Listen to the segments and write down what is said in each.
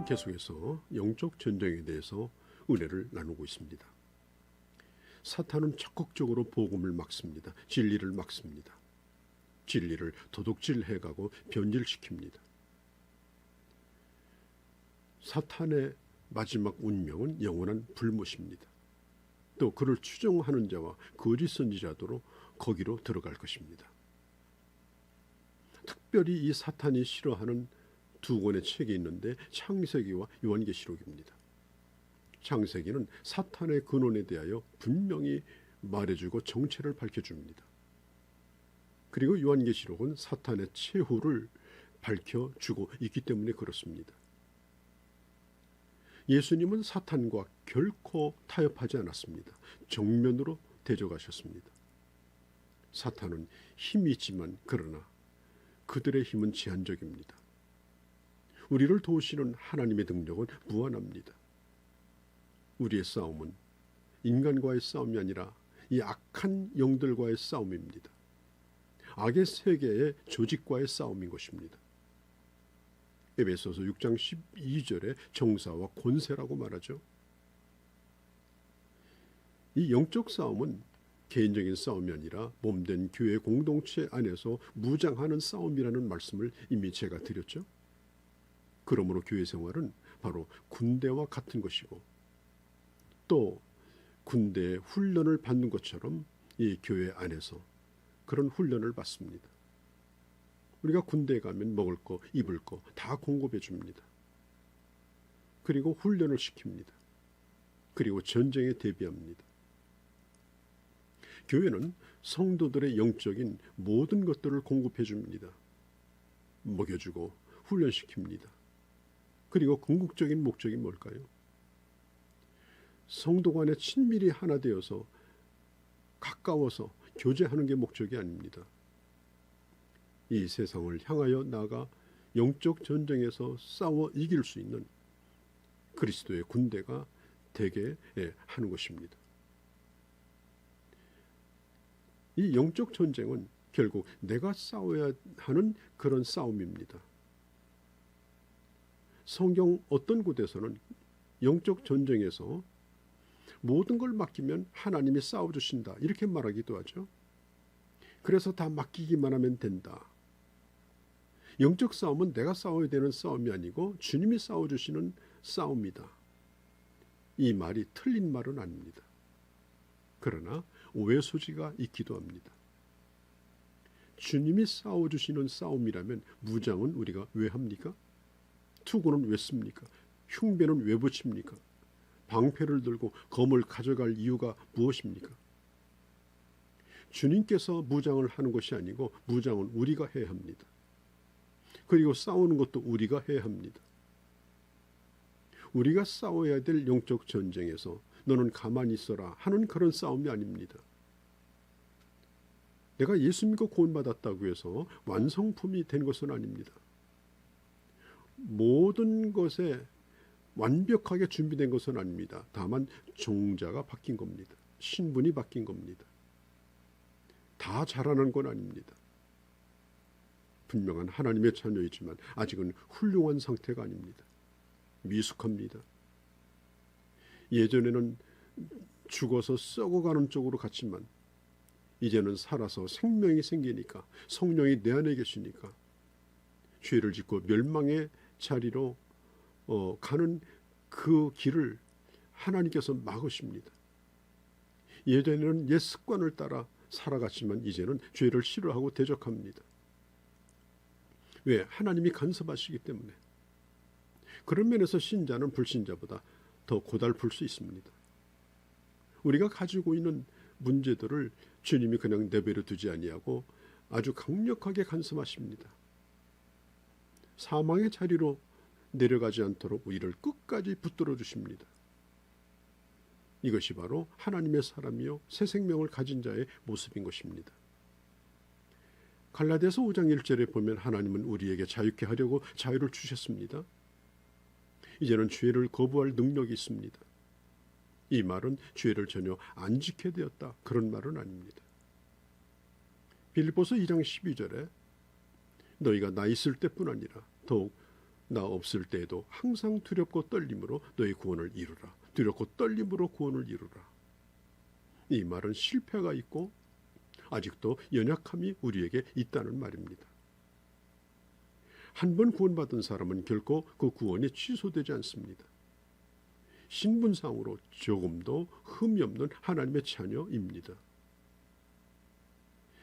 우리는 계속해서 영적 전쟁에 대해서 은혜를 나누고 있습니다. 사탄은 적극적으로 복음을 막습니다. 진리를 막습니다. 진리를 도둑질해가고 변질시킵니다. 사탄의 마지막 운명은 영원한 불못입니다. 또 그를 추종하는 자와 거짓 선지자도로 거기로 들어갈 것입니다. 특별히 이 사탄이 싫어하는 두 권의 책이 있는데 창세기와 요한계시록입니다. 창세기는 사탄의 근원에 대하여 분명히 말해주고 정체를 밝혀줍니다. 그리고 요한계시록은 사탄의 최후를 밝혀주고 있기 때문에 그렇습니다. 예수님은 사탄과 결코 타협하지 않았습니다. 정면으로 대적하셨습니다. 사탄은 힘이 있지만 그러나 그들의 힘은 제한적입니다. 우리를 도우시는 하나님의 능력은 무한합니다. 우리의 싸움은 인간과의 싸움이 아니라 이 악한 영들과의 싸움입니다. 악의 세계의 조직과의 싸움인 것입니다. 에베소서 6장 12절에 정사와 권세라고 말하죠. 이 영적 싸움은 개인적인 싸움이 아니라 몸된 교회 공동체 안에서 무장하는 싸움이라는 말씀을 이미 제가 드렸죠. 그러므로 교회 생활은 바로 군대와 같은 것이고 또 군대의 훈련을 받는 것처럼 이 교회 안에서 그런 훈련을 받습니다. 우리가 군대에 가면 먹을 거, 입을 거 다 공급해 줍니다. 그리고 훈련을 시킵니다. 그리고 전쟁에 대비합니다. 교회는 성도들의 영적인 모든 것들을 공급해 줍니다. 먹여주고 훈련시킵니다. 그리고 궁극적인 목적이 뭘까요? 성도 간에 친밀히 하나 되어서 가까워서 교제하는 게 목적이 아닙니다. 이 세상을 향하여 나아가 영적 전쟁에서 싸워 이길 수 있는 그리스도의 군대가 되게 하는 것입니다. 이 영적 전쟁은 결국 내가 싸워야 하는 그런 싸움입니다. 성경 어떤 곳에서는 영적 전쟁에서 모든 걸 맡기면 하나님이 싸워주신다 이렇게 말하기도 하죠. 그래서 다 맡기기만 하면 된다. 영적 싸움은 내가 싸워야 되는 싸움이 아니고 주님이 싸워주시는 싸움이다. 이 말이 틀린 말은 아닙니다. 그러나 오해 소지가 있기도 합니다. 주님이 싸워주시는 싸움이라면 무장은 우리가 왜 합니까? 투구는 왜 씁니까? 흉배는 왜 붙입니까? 방패를 들고 검을 가져갈 이유가 무엇입니까? 주님께서 무장을 하는 것이 아니고 무장은 우리가 해야 합니다. 그리고 싸우는 것도 우리가 해야 합니다. 우리가 싸워야 될 영적 전쟁에서 너는 가만히 있어라 하는 그런 싸움이 아닙니다. 내가 예수 믿고 구원받았다고 해서 완성품이 된 것은 아닙니다. 모든 것에 완벽하게 준비된 것은 아닙니다. 다만 종자가 바뀐 겁니다. 신분이 바뀐 겁니다. 다 잘하는 건 아닙니다. 분명한 하나님의 자녀이지만 아직은 훌륭한 상태가 아닙니다. 미숙합니다. 예전에는 죽어서 썩어가는 쪽으로 갔지만 이제는 살아서 생명이 생기니까 성령이 내 안에 계시니까 죄를 짓고 멸망의 자리로 가는 그 길을 하나님께서 막으십니다. 예전에는 옛 습관을 따라 살아갔지만 이제는 죄를 싫어하고 대적합니다. 왜? 하나님이 간섭하시기 때문에. 그런 면에서 신자는 불신자보다 더 고달플 수 있습니다. 우리가 가지고 있는 문제들을 주님이 그냥 내버려 두지 아니하고 아주 강력하게 간섭하십니다. 사망의 자리로 내려가지 않도록 우리를 끝까지 붙들어 주십니다. 이것이 바로 하나님의 사람이요 새 생명을 가진 자의 모습인 것입니다. 갈라디아서 5장 1절에 보면 하나님은 우리에게 자유케 하려고 자유를 주셨습니다. 이제는 죄를 거부할 능력이 있습니다. 이 말은 죄를 전혀 안 지게 되었다 그런 말은 아닙니다. 빌립보서 2장 12절에 너희가 나 있을 때뿐 아니라 더욱 나 없을 때에도 항상 두렵고 떨림으로 너의 구원을 이루라. 두렵고 떨림으로 구원을 이루라. 이 말은 실패가 있고 아직도 연약함이 우리에게 있다는 말입니다. 한 번 구원받은 사람은 결코 그 구원이 취소되지 않습니다. 신분상으로 조금도 흠이 없는 하나님의 자녀입니다.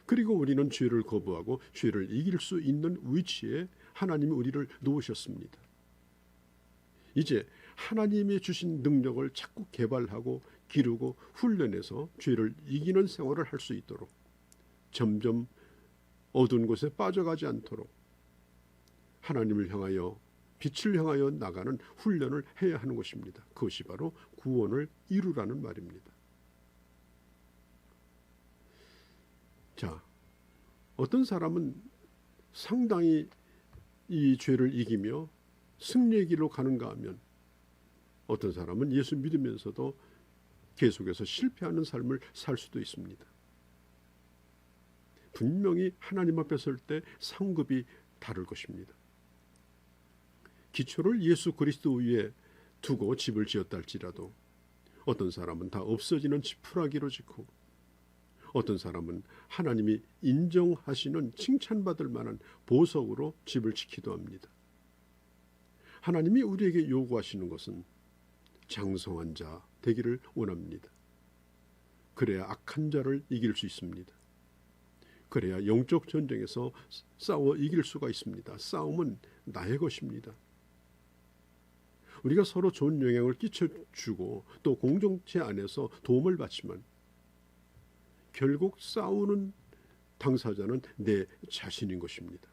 그리고 우리는 죄를 거부하고 죄를 이길 수 있는 위치에 하나님이 우리를 놓으셨습니다. 이제 하나님이 주신 능력을 자꾸 개발하고 기르고 훈련해서 죄를 이기는 생활을 할 수 있도록, 점점 어두운 곳에 빠져가지 않도록 하나님을 향하여, 빛을 향하여 나가는 훈련을 해야 하는 것입니다. 그것이 바로 구원을 이루라는 말입니다. 자, 어떤 사람은 상당히 이 죄를 이기며 승리의 길로 가는가 하면, 어떤 사람은 예수 믿으면서도 계속해서 실패하는 삶을 살 수도 있습니다. 분명히 하나님 앞에 설 때 상급이 다를 것입니다. 기초를 예수 그리스도 위에 두고 집을 지었다 할지라도 어떤 사람은 다 없어지는 지푸라기로 짓고, 어떤 사람은 하나님이 인정하시는 칭찬받을 만한 보석으로 집을 지키기도 합니다. 하나님이 우리에게 요구하시는 것은 장성한 자 되기를 원합니다. 그래야 악한 자를 이길 수 있습니다. 그래야 영적 전쟁에서 싸워 이길 수가 있습니다. 싸움은 나의 것입니다. 우리가 서로 좋은 영향을 끼쳐주고 또 공동체 안에서 도움을 받지만 결국 싸우는 당사자는 내 자신인 것입니다.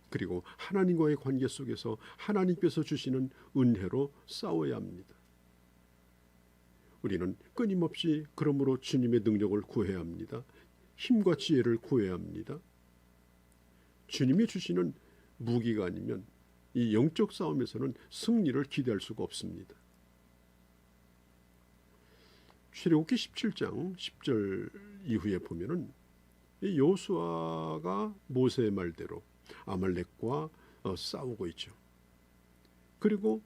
그리고 하나님과의 관계 속에서 하나님께서 주시는 은혜로 싸워야 합니다. 우리는 끊임없이 그러므로 주님의 능력을 구해야 합니다. 힘과 지혜를 구해야 합니다. 주님이 주시는 무기가 아니면 이 영적 싸움에서는 승리를 기대할 수가 없습니다. 출애굽기 17장 10절 이후에 보면은 이 여호수아가 모세의 말대로 아말렉과 싸우고 있죠. 그리고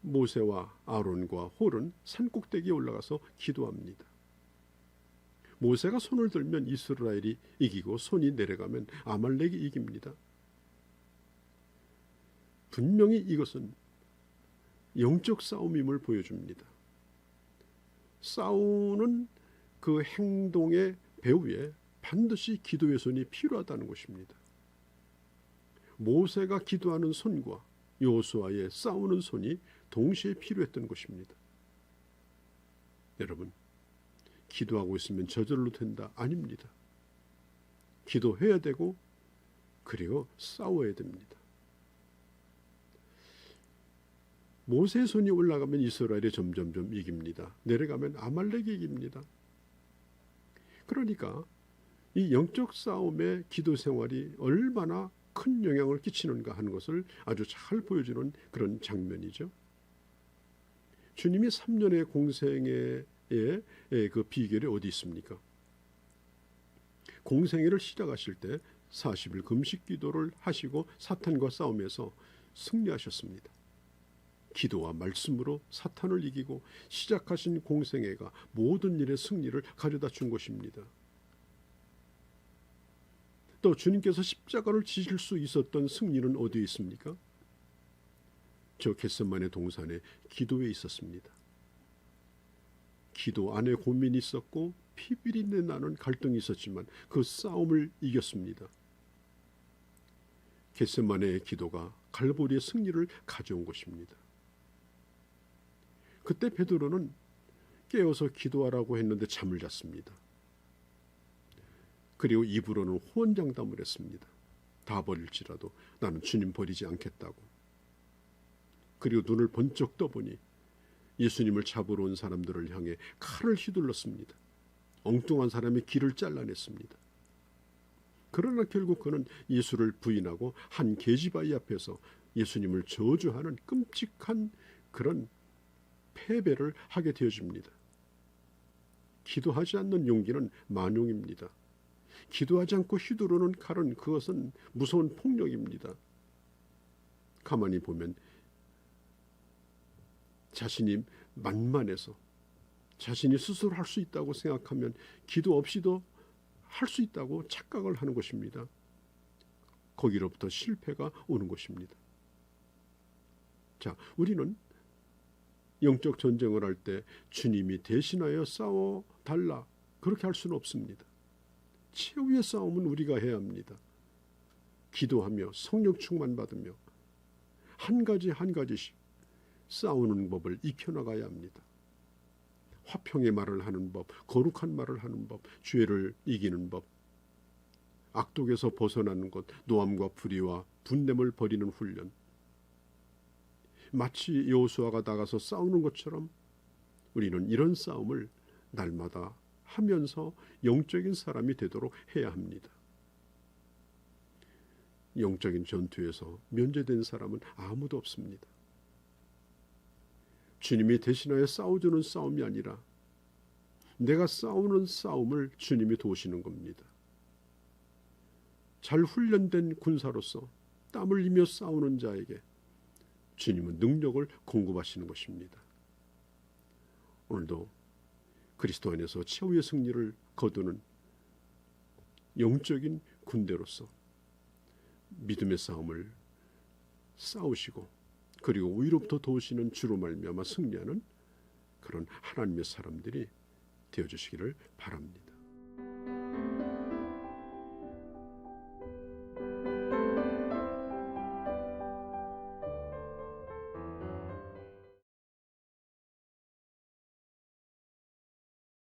모세와 아론과 홀은 산꼭대기에 올라가서 기도합니다. 모세가 손을 들면 이스라엘이 이기고 손이 내려가면 아말렉이 이깁니다. 분명히 이것은 영적 싸움임을 보여줍니다. 싸우는 그 행동의 배후에 반드시 기도의 손이 필요하다는 것입니다. 모세가 기도하는 손과 여호수아의 싸우는 손이 동시에 필요했던 것입니다. 여러분, 기도하고 있으면 저절로 된다? 아닙니다. 기도해야 되고 그리고 싸워야 됩니다. 모세의 손이 올라가면 이스라엘이 점점점 이깁니다. 내려가면 아말렉이 이깁니다. 그러니까 이 영적 싸움의 기도 생활이 얼마나 큰 영향을 끼치는가 하는 것을 아주 잘 보여주는 그런 장면이죠. 주님이 3년의 공생애의 그 비결이 어디 있습니까? 공생애를 시작하실 때 40일 금식 기도를 하시고 사탄과 싸움에서 승리하셨습니다. 기도와 말씀으로 사탄을 이기고 시작하신 공생애가 모든 일의 승리를 가져다 준 것입니다. 또 주님께서 십자가를 지실 수 있었던 승리는 어디에 있습니까? 저 겟세마네 동산에 기도에 있었습니다. 기도 안에 고민이 있었고 피비린내 나는 갈등이 있었지만 그 싸움을 이겼습니다. 겟세마네의 기도가 갈보리의 승리를 가져온 것입니다. 그때 베드로는 깨어서 기도하라고 했는데 잠을 잤습니다. 그리고 입으로는 호언장담을 했습니다. 다 버릴지라도 나는 주님 버리지 않겠다고. 그리고 눈을 번쩍 떠보니 예수님을 잡으러 온 사람들을 향해 칼을 휘둘렀습니다. 엉뚱한 사람의 길을 잘라냈습니다. 그러나 결국 그는 예수를 부인하고 한 계집아이 앞에서 예수님을 저주하는 끔찍한 그런 패배를 하게 되어집니다. 기도하지 않는 용기는 만용입니다. 기도하지 않고 휘두르는 칼은 그것은 무서운 폭력입니다. 가만히 보면 자신이 만만해서 자신이 스스로 할 수 있다고 생각하면 기도 없이도 할 수 있다고 착각을 하는 것입니다. 거기로부터 실패가 오는 것입니다. 자, 우리는 영적 전쟁을 할 때 주님이 대신하여 싸워 달라 그렇게 할 수는 없습니다. 최후의 싸움은 우리가 해야 합니다. 기도하며 성령 충만 받으며 한 가지 한 가지씩 싸우는 법을 익혀나가야 합니다. 화평의 말을 하는 법, 거룩한 말을 하는 법, 죄를 이기는 법, 악독에서 벗어나는 것, 노함과 불의와 분냄을 버리는 훈련. 마치 여호수아가 나가서 싸우는 것처럼 우리는 이런 싸움을 날마다 하면서 영적인 사람이 되도록 해야 합니다. 영적인 전투에서 면제된 사람은 아무도 없습니다. 주님이 대신하여 싸워주는 싸움이 아니라 내가 싸우는 싸움을 주님이 도우시는 겁니다. 잘 훈련된 군사로서 땀을 흘리며 싸우는 자에게 주님은 능력을 공급하시는 것입니다. 오늘도 그리스도 안에서 최후의 승리를 거두는 영적인 군대로서 믿음의 싸움을 싸우시고 그리고 위로부터 도우시는 주로 말미암아 승리하는 그런 하나님의 사람들이 되어주시기를 바랍니다.